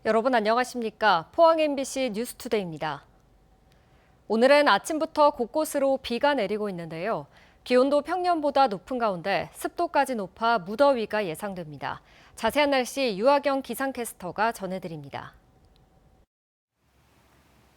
여러분 안녕하십니까? 포항 MBC 뉴스투데이입니다. 오늘은 아침부터 곳곳으로 비가 내리고 있는데요. 기온도 평년보다 높은 가운데 습도까지 높아 무더위가 예상됩니다. 자세한 날씨 유아경 기상캐스터가 전해드립니다.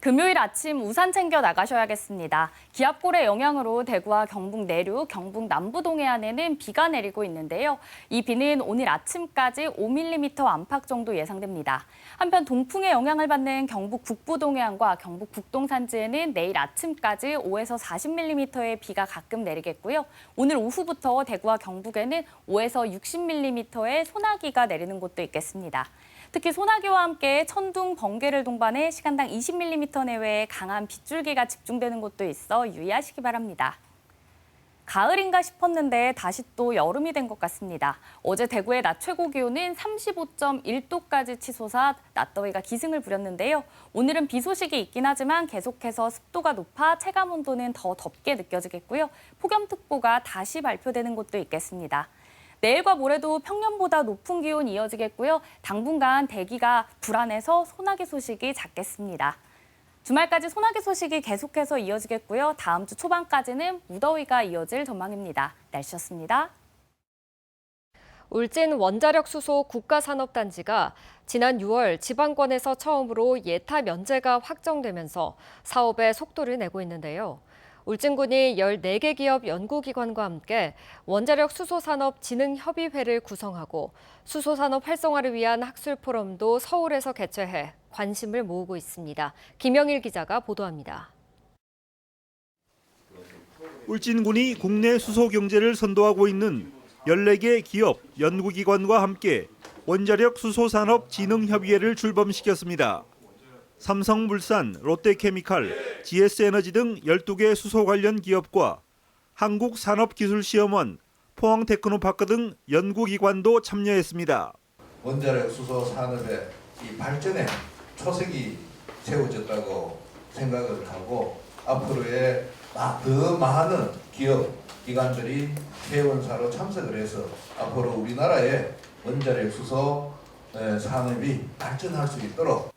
금요일 아침 우산 챙겨 나가셔야겠습니다. 기압골의 영향으로 대구와 경북 내륙, 경북 남부 동해안에는 비가 내리고 있는데요. 이 비는 오늘 아침까지 5mm 안팎 정도 예상됩니다. 한편 동풍의 영향을 받는 경북 북부 동해안과 경북 북동 산지에는 내일 아침까지 5에서 40mm의 비가 가끔 내리겠고요. 오늘 오후부터 대구와 경북에는 5에서 60mm의 소나기가 내리는 곳도 있겠습니다. 특히 소나기와 함께 천둥, 번개를 동반해 시간당 20mm 내외의 강한 빗줄기가 집중되는 곳도 있어 유의하시기 바랍니다. 가을인가 싶었는데 다시 또 여름이 된 것 같습니다. 어제 대구의 낮 최고 기온은 35.1도까지 치솟아 낮더위가 기승을 부렸는데요. 오늘은 비 소식이 있긴 하지만 계속해서 습도가 높아 체감 온도는 더 덥게 느껴지겠고요. 폭염특보가 다시 발표되는 곳도 있겠습니다. 내일과 모레도 평년보다 높은 기온 이어지겠고요. 당분간 대기가 불안해서 소나기 소식이 잦겠습니다. 주말까지 소나기 소식이 계속해서 이어지겠고요. 다음 주 초반까지는 무더위가 이어질 전망입니다. 날씨였습니다. 울진 원자력 수소 국가산업단지가 지난 6월 지방권에서 처음으로 예타 면제가 확정되면서 사업에 속도를 내고 있는데요. 울진군이 14개 기업 연구기관과 함께 원자력 수소산업진흥협의회를 구성하고 수소산업 활성화를 위한 학술 포럼도 서울에서 개최해 관심을 모으고 있습니다. 김영일 기자가 보도합니다. 울진군이 국내 수소 경제를 선도하고 있는 14개 기업 연구기관과 함께 원자력 수소산업 진흥협의회를 출범시켰습니다. 삼성물산, 롯데케미칼, GS에너지 등 12개 수소 관련 기업과 한국산업기술시험원, 포항테크노파크 등 연구기관도 참여했습니다. 원자력 수소 산업의 이 발전에 초석이 세워졌다고 생각을 하고 앞으로의 더 많은 기업, 기관들이 회원사로 참석을 해서 앞으로 우리나라의 원자력 수소 산업이 발전할 수 있도록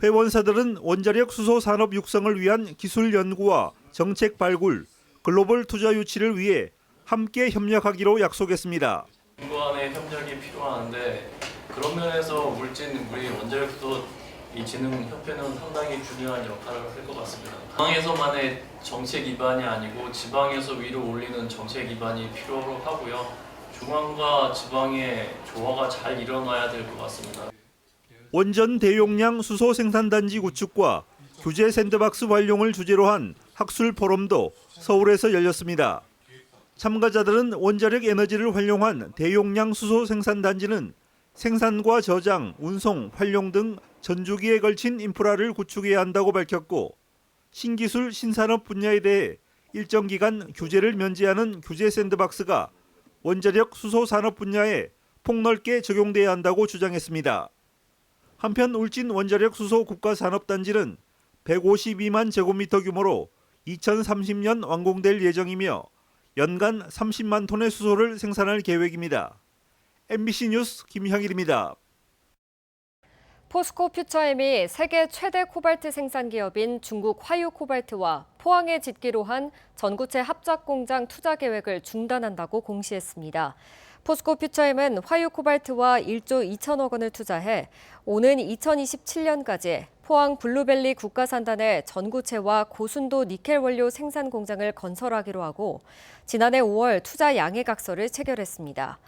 회원사들은 원자력 수소 산업 육성을 위한 기술 연구와 정책 발굴, 글로벌 투자 유치를 위해 함께 협력하기로 약속했습니다. 연구원의 협력이 필요한데 그런 면에서 우리 원자력 수소 진흥협회는 상당히 중요한 역할을 할 것 같습니다. 지방에서만의 정책 기반이 아니고 지방에서 위로 올리는 정책 기반이 필요하고요. 중앙과 지방의 조화가 잘 일어나야 될 것 같습니다. 원전 대용량 수소 생산단지 구축과 규제 샌드박스 활용을 주제로 한 학술 포럼도 서울에서 열렸습니다. 참가자들은 원자력 에너지를 활용한 대용량 수소 생산단지는 생산과 저장, 운송, 활용 등 전주기에 걸친 인프라를 구축해야 한다고 밝혔고 신기술, 신산업 분야에 대해 일정 기간 규제를 면제하는 규제 샌드박스가 원자력 수소 산업 분야에 폭넓게 적용돼야 한다고 주장했습니다. 한편 울진 원자력 수소 국가산업단지는 152만 제곱미터 규모로 2030년 완공될 예정이며 연간 30만 톤의 수소를 생산할 계획입니다. MBC 뉴스 김형일입니다. 포스코 퓨처엠이 세계 최대 코발트 생산 기업인 중국 화유코발트와 포항에 짓기로 한 전구체 합작 공장 투자 계획을 중단한다고 공시했습니다. 포스코 퓨처엠은 화유코발트와 1조 2천억 원을 투자해 오는 2027년까지 포항 블루벨리 국가산단에 전구체와 고순도 니켈 원료 생산 공장을 건설하기로 하고 지난해 5월 투자 양해각서를 체결했습니다.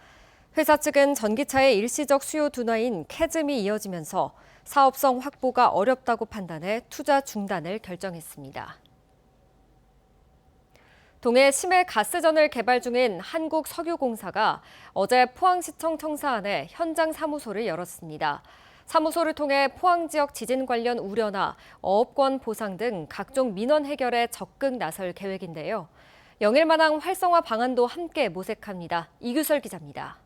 회사 측은 전기차의 일시적 수요 둔화인 캐즘이 이어지면서 사업성 확보가 어렵다고 판단해 투자 중단을 결정했습니다. 동해 심해 가스전을 개발 중인 한국석유공사가 어제 포항시청 청사 안에 현장 사무소를 열었습니다. 사무소를 통해 포항 지역 지진 관련 우려나 어업권 보상 등 각종 민원 해결에 적극 나설 계획인데요. 영일만항 활성화 방안도 함께 모색합니다. 이규설 기자입니다.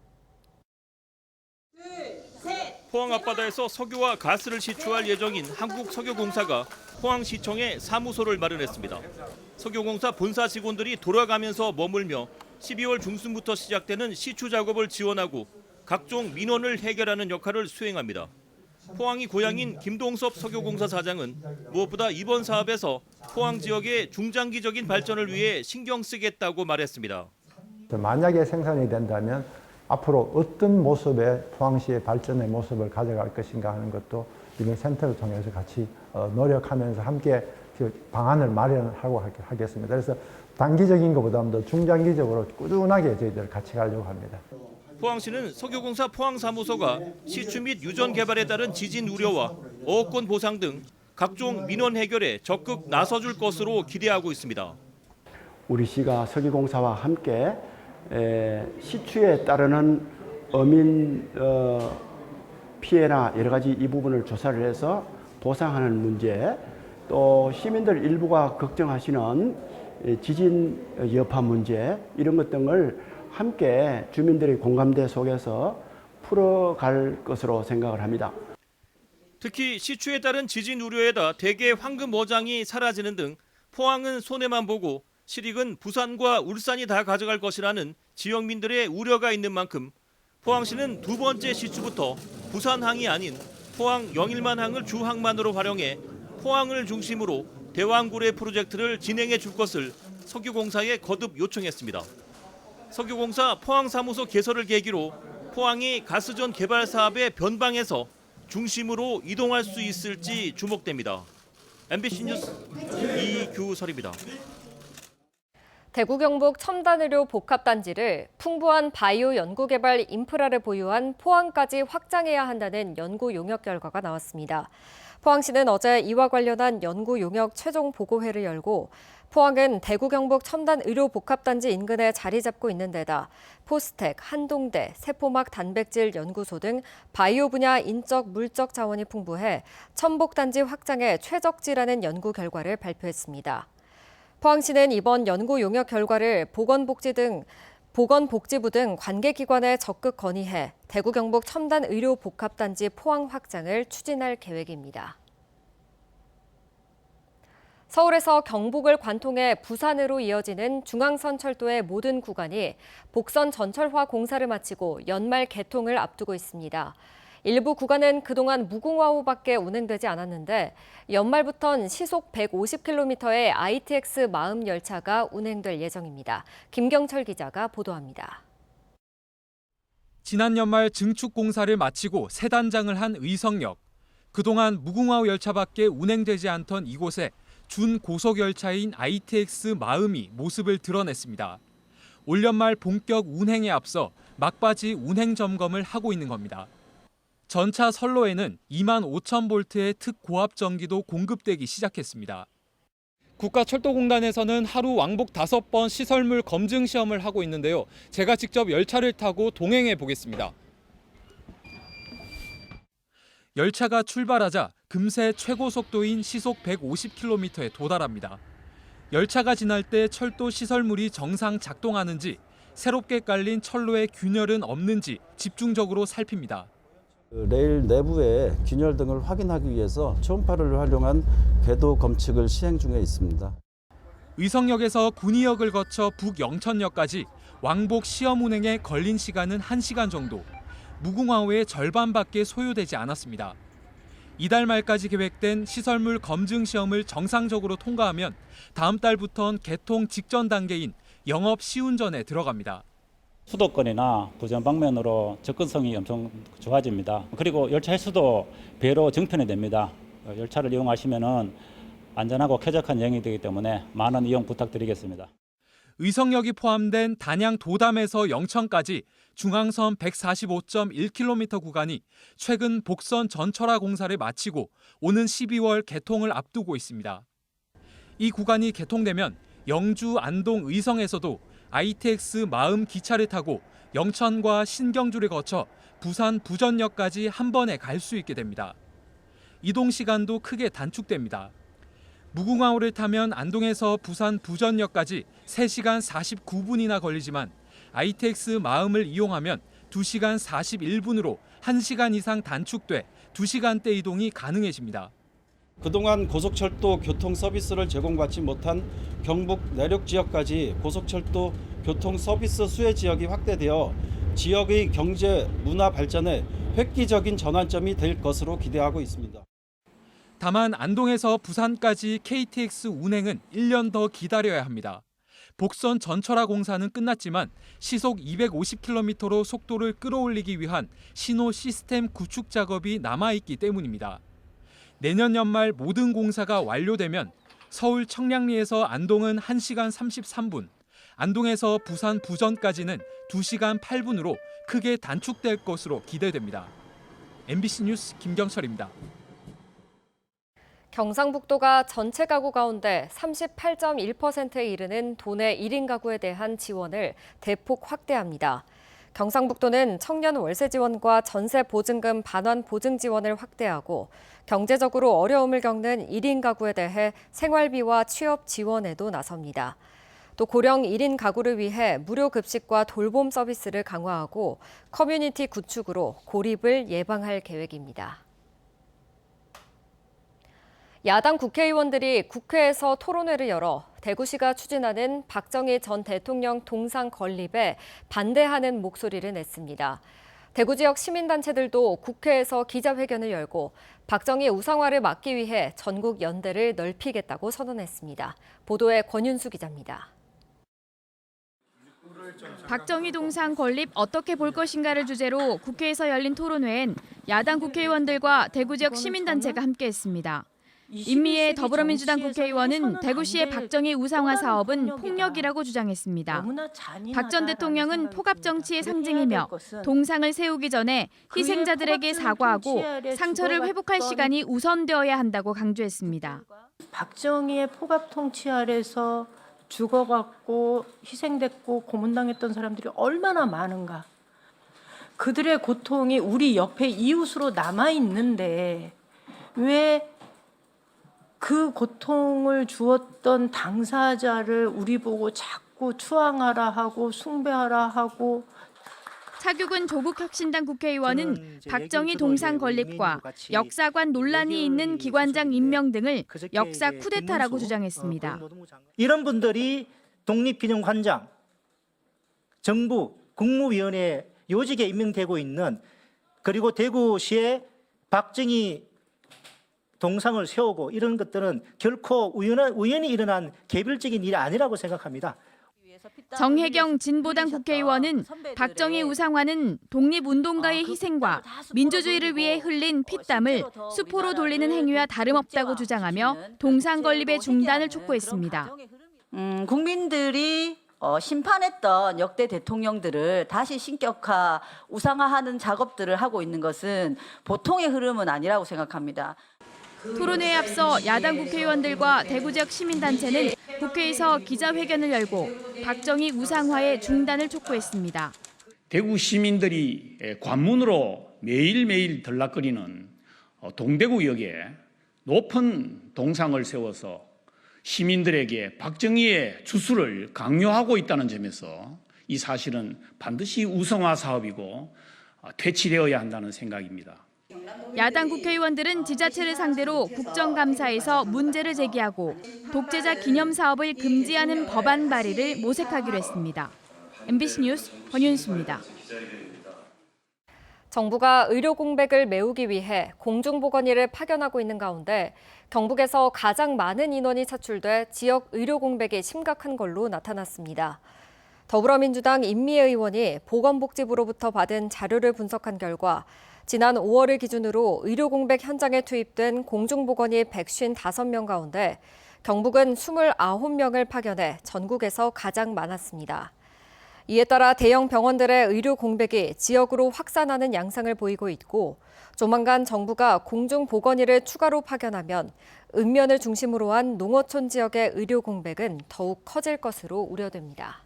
포항 앞바다에서 석유와 가스를 시추할 예정인 한국석유공사가 포항시청에 사무소를 마련했습니다. 석유공사 본사 직원들이 돌아가면서 머물며 12월 중순부터 시작되는 시추 작업을 지원하고 각종 민원을 해결하는 역할을 수행합니다. 포항이 고향인 김동섭 석유공사 사장은 무엇보다 이번 사업에서 포항 지역의 중장기적인 발전을 위해 신경 쓰겠다고 말했습니다. 만약에 생산이 된다면 앞으로 어떤 모습의 포항시의 발전의 모습을 가져갈 것인가 하는 것도 이번 센터를 통해서 같이 노력하면서 함께 방안을 마련하고 하겠습니다. 그래서 단기적인 것보다도 중장기적으로 꾸준하게 저희들 같이 가려고 합니다. 포항시는 석유공사 포항사무소가 시추 및 유전 개발에 따른 지진 우려와 어업권 보상 등 각종 민원 해결에 적극 나서줄 것으로 기대하고 있습니다. 우리 시가 석유공사와 함께 시추에 따르는 어민 피해나 여러 가지 이 부분을 조사를 해서 보상하는 문제, 또 시민들 일부가 걱정하시는 지진 여파 문제 이런 것 등을 함께 주민들의 공감대 속에서 풀어갈 것으로 생각을 합니다. 특히 시추에 따른 지진 우려에다 대개 황금 어장이 사라지는 등 포항은 손해만 보고 실익은 부산과 울산이 다 가져갈 것이라는 지역민들의 우려가 있는 만큼 포항시는 두 번째 시추부터 부산항이 아닌 포항 영일만항을 주항만으로 활용해 포항을 중심으로 대왕구례 프로젝트를 진행해 줄 것을 석유공사에 거듭 요청했습니다. 석유공사 포항사무소 개설을 계기로 포항이 가스전 개발 사업의 변방에서 중심으로 이동할 수 있을지 주목됩니다. MBC 뉴스 이규설입니다. 대구 경북 첨단의료 복합단지를 풍부한 바이오 연구개발 인프라를 보유한 포항까지 확장해야 한다는 연구 용역 결과가 나왔습니다. 포항시는 어제 이와 관련한 연구 용역 최종 보고회를 열고 포항은 대구 경북 첨단의료복합단지 인근에 자리 잡고 있는 데다 포스텍, 한동대, 세포막 단백질 연구소 등 바이오 분야 인적, 물적 자원이 풍부해 첨복단지 확장에 최적지라는 연구 결과를 발표했습니다. 포항시는 이번 연구 용역 결과를 보건복지부 등 관계기관에 적극 건의해 대구 경북 첨단의료복합단지 포항 확장을 추진할 계획입니다. 서울에서 경북을 관통해 부산으로 이어지는 중앙선 철도의 모든 구간이 복선 전철화 공사를 마치고 연말 개통을 앞두고 있습니다. 일부 구간은 그동안 무궁화호밖에 운행되지 않았는데 연말부턴 시속 150km의 ITX 마음 열차가 운행될 예정입니다. 김경철 기자가 보도합니다. 지난 연말 증축 공사를 마치고 새 단장을 한 의성역. 그동안 무궁화호 열차밖에 운행되지 않던 이곳에 준고속열차인 ITX 마음이 모습을 드러냈습니다. 올 연말 본격 운행에 앞서 막바지 운행 점검을 하고 있는 겁니다. 전차 선로에는 25,000V의 특고압 전기도 공급되기 시작했습니다. 국가철도공단에서는 하루 왕복 5번 시설물 검증 시험을 하고 있는데요. 제가 직접 열차를 타고 동행해 보겠습니다. 열차가 출발하자 금세 최고 속도인 시속 150km에 도달합니다. 열차가 지날 때 철도 시설물이 정상 작동하는지, 새롭게 깔린 철로에 균열은 없는지 집중적으로 살핍니다. 레일 내부의 균열 등을 확인하기 위해서 초음파를 활용한 궤도 검측을 시행 중에 있습니다. 의성역에서 군의역을 거쳐 북영천역까지 왕복 시험 운행에 걸린 시간은 1시간 정도. 무궁화호의 절반밖에 소요되지 않았습니다. 이달 말까지 계획된 시설물 검증 시험을 정상적으로 통과하면 다음 달부터는 개통 직전 단계인 영업 시운전에 들어갑니다. 수도권이나 부전 방면으로 접근성이 엄청 좋아집니다. 그리고 열차 횟수도 배로 정편이 됩니다. 열차를 이용하시면 안전하고 쾌적한 여행이 되기 때문에 많은 이용 부탁드리겠습니다. 의성역이 포함된 단양 도담에서 영천까지 중앙선 145.1km 구간이 최근 복선 전철화 공사를 마치고 오는 12월 개통을 앞두고 있습니다. 이 구간이 개통되면 영주, 안동, 의성에서도 ITX 마음 기차를 타고 영천과 신경주를 거쳐 부산 부전역까지 한 번에 갈 수 있게 됩니다. 이동 시간도 크게 단축됩니다. 무궁화호를 타면 안동에서 부산 부전역까지 3시간 49분이나 걸리지만 ITX 마음을 이용하면 2시간 41분으로 1시간 이상 단축돼 2시간대 이동이 가능해집니다. 그동안 고속철도 교통 서비스를 제공받지 못한 경북 내륙 지역까지 고속철도 교통 서비스 수혜 지역이 확대되어 지역의 경제, 문화 발전에 획기적인 전환점이 될 것으로 기대하고 있습니다. 다만 안동에서 부산까지 KTX 운행은 1년 더 기다려야 합니다. 복선 전철화 공사는 끝났지만 시속 250km로 속도를 끌어올리기 위한 신호 시스템 구축 작업이 남아있기 때문입니다. 내년 연말 모든 공사가 완료되면 서울 청량리에서 안동은 1시간 33분, 안동에서 부산 부전까지는 2시간 8분으로 크게 단축될 것으로 기대됩니다. MBC 뉴스 김경철입니다. 경상북도가 전체 가구 가운데 38.1%에 이르는 도내 1인 가구에 대한 지원을 대폭 확대합니다. 경상북도는 청년 월세 지원과 전세 보증금 반환 보증 지원을 확대하고 경제적으로 어려움을 겪는 1인 가구에 대해 생활비와 취업 지원에도 나섭니다. 또 고령 1인 가구를 위해 무료 급식과 돌봄 서비스를 강화하고 커뮤니티 구축으로 고립을 예방할 계획입니다. 야당 국회의원들이 국회에서 토론회를 열어 대구시가 추진하는 박정희 전 대통령 동상 건립에 반대하는 목소리를 냈습니다. 대구 지역 시민단체들도 국회에서 기자회견을 열고 박정희 우상화를 막기 위해 전국 연대를 넓히겠다고 선언했습니다. 보도에 권윤수 기자입니다. 박정희 동상 건립 어떻게 볼 것인가를 주제로 국회에서 열린 토론회엔 야당 국회의원들과 대구 지역 시민단체가 함께했습니다. 임미애 더불어민주당 국회의원은 대구시의 박정희 우상화 사업은 폭력이라고 주장했습니다. 박 전 대통령은 포갑 정치의 상징이며 동상을 세우기 전에 희생자들에게 사과하고 상처를 회복할 시간이 우선되어야 한다고 강조했습니다. 박정희의 포갑 통치 아래서 죽어갔고 희생됐고 고문당했던 사람들이 얼마나 많은가. 그들의 고통이 우리 옆에 이웃으로 남아있는데 왜 그 고통을 주었던 당사자를 우리 보고 자꾸 추앙하라 하고 숭배하라 하고. 차규근 조국혁신당 국회의원은 박정희 동상 건립과 역사관 논란이 있는 기관장 임명 등을 역사 쿠데타라고 주장했습니다. 이런 분들이 독립기념관장, 정부, 국무위원회 요직에 임명되고 있는, 그리고 대구시에 박정희 동상을 세우고 이런 것들은 결코 우연히 일어난 개별적인 일이 아니라고 생각합니다. 정혜경 진보당 국회의원은 박정희 우상화는 독립운동가의 희생과 민주주의를 위해 흘린 피땀을 수포로 돌리는 행위와 다름없다고 주장하며 동상 건립의 중단을 촉구했습니다. 국민들이 심판했던 역대 대통령들을 다시 신격화, 우상화하는 작업들을 하고 있는 것은 보통의 흐름은 아니라고 생각합니다. 토론회에 앞서 야당 국회의원들과 대구 지역 시민단체는 국회에서 기자회견을 열고 박정희 우상화의 중단을 촉구했습니다. 대구 시민들이 관문으로 매일매일 들락거리는 동대구역에 높은 동상을 세워서 시민들에게 박정희의 주수를 강요하고 있다는 점에서 이 사실은 반드시 우상화 사업이고 퇴치되어야 한다는 생각입니다. 야당 국회의원들은 지자체를 상대로 국정감사에서 문제를 제기하고 독재자 기념 사업을 금지하는 법안 발의를 모색하기로 했습니다. MBC 뉴스 권윤수입니다. 정부가 의료 공백을 메우기 위해 공중보건의를 파견하고 있는 가운데 경북에서 가장 많은 인원이 차출돼 지역 의료 공백이 심각한 걸로 나타났습니다. 더불어민주당 임미애 의원이 보건복지부로부터 받은 자료를 분석한 결과 지난 5월을 기준으로 의료 공백 현장에 투입된 공중보건의 155명 가운데 경북은 29명을 파견해 전국에서 가장 많았습니다. 이에 따라 대형 병원들의 의료 공백이 지역으로 확산하는 양상을 보이고 있고 조만간 정부가 공중보건의를 추가로 파견하면 읍면을 중심으로 한 농어촌 지역의 의료 공백은 더욱 커질 것으로 우려됩니다.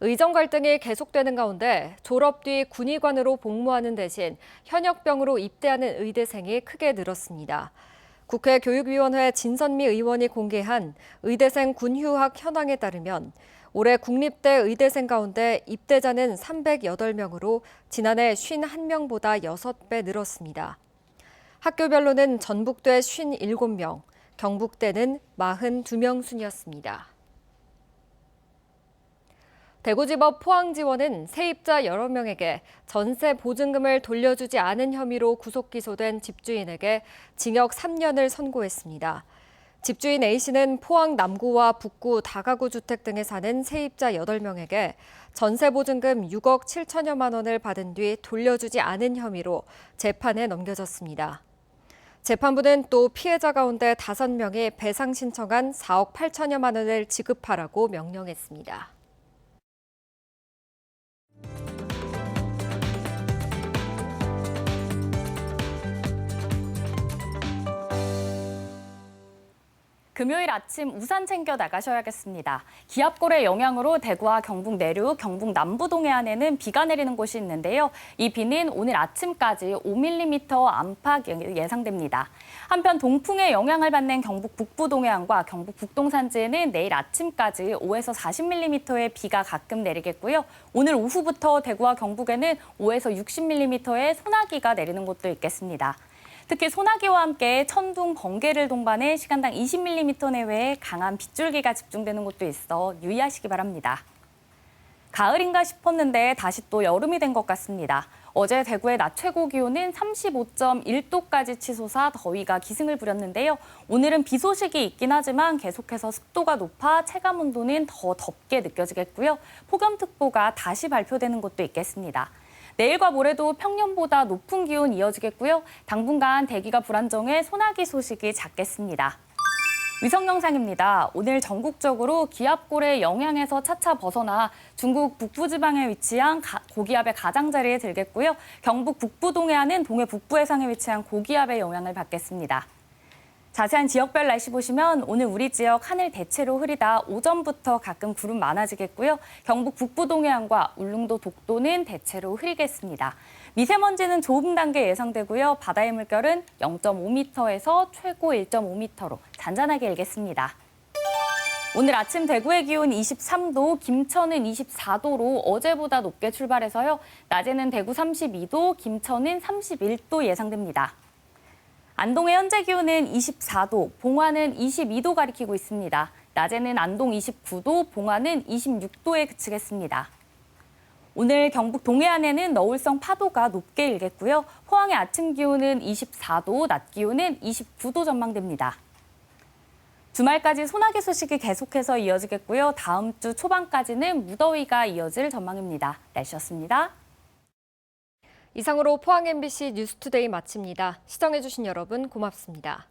의정 갈등이 계속되는 가운데 졸업 뒤 군의관으로 복무하는 대신 현역병으로 입대하는 의대생이 크게 늘었습니다. 국회 교육위원회 진선미 의원이 공개한 의대생 군휴학 현황에 따르면 올해 국립대 의대생 가운데 입대자는 308명으로 지난해 51명보다 6배 늘었습니다. 학교별로는 전북대 57명, 경북대는 42명 순이었습니다. 대구지법 포항지원은 세입자 여러 명에게 전세 보증금을 돌려주지 않은 혐의로 구속 기소된 집주인에게 징역 3년을 선고했습니다. 집주인 A씨는 포항 남구와 북구 다가구 주택 등에 사는 세입자 8명에게 전세 보증금 6억 7천여만 원을 받은 뒤 돌려주지 않은 혐의로 재판에 넘겨졌습니다. 재판부는 또 피해자 가운데 5명이 배상 신청한 4억 8천여만 원을 지급하라고 명령했습니다. 금요일 아침 우산 챙겨 나가셔야겠습니다. 기압골의 영향으로 대구와 경북 내륙, 경북 남부 동해안에는 비가 내리는 곳이 있는데요. 이 비는 오늘 아침까지 5mm 안팎 예상됩니다. 한편 동풍의 영향을 받는 경북 북부 동해안과 경북 북동 산지에는 내일 아침까지 5에서 40mm의 비가 가끔 내리겠고요. 오늘 오후부터 대구와 경북에는 5에서 60mm의 소나기가 내리는 곳도 있겠습니다. 특히 소나기와 함께 천둥, 번개를 동반해 시간당 20mm 내외의 강한 빗줄기가 집중되는 곳도 있어 유의하시기 바랍니다. 가을인가 싶었는데 다시 또 여름이 된 것 같습니다. 어제 대구의 낮 최고 기온은 35.1도까지 치솟아 더위가 기승을 부렸는데요. 오늘은 비 소식이 있긴 하지만 계속해서 습도가 높아 체감 온도는 더 덥게 느껴지겠고요. 폭염특보가 다시 발표되는 곳도 있겠습니다. 내일과 모레도 평년보다 높은 기온 이어지겠고요. 당분간 대기가 불안정해 소나기 소식이 잦겠습니다. 위성 영상입니다. 오늘 전국적으로 기압골의 영향에서 차차 벗어나 중국 북부지방에 위치한 고기압의 가장자리에 들겠고요. 경북 북부 동해안은 동해 북부 해상에 위치한 고기압의 영향을 받겠습니다. 자세한 지역별 날씨 보시면 오늘 우리 지역 하늘 대체로 흐리다 오전부터 가끔 구름 많아지겠고요. 경북 북부 동해안과 울릉도 독도는 대체로 흐리겠습니다. 미세먼지는 좋음 단계 예상되고요. 바다의 물결은 0.5m에서 최고 1.5m로 잔잔하게 일겠습니다. 오늘 아침 대구의 기온 23도, 김천은 24도로 어제보다 높게 출발해서요. 낮에는 대구 32도, 김천은 31도 예상됩니다. 안동의 현재 기온은 24도, 봉화는 22도 가리키고 있습니다. 낮에는 안동 29도, 봉화는 26도에 그치겠습니다. 오늘 경북 동해안에는 너울성 파도가 높게 일겠고요. 포항의 아침 기온은 24도, 낮 기온은 29도 전망됩니다. 주말까지 소나기 소식이 계속해서 이어지겠고요. 다음 주 초반까지는 무더위가 이어질 전망입니다. 날씨였습니다. 이상으로 포항 MBC 뉴스투데이 마칩니다. 시청해주신 여러분 고맙습니다.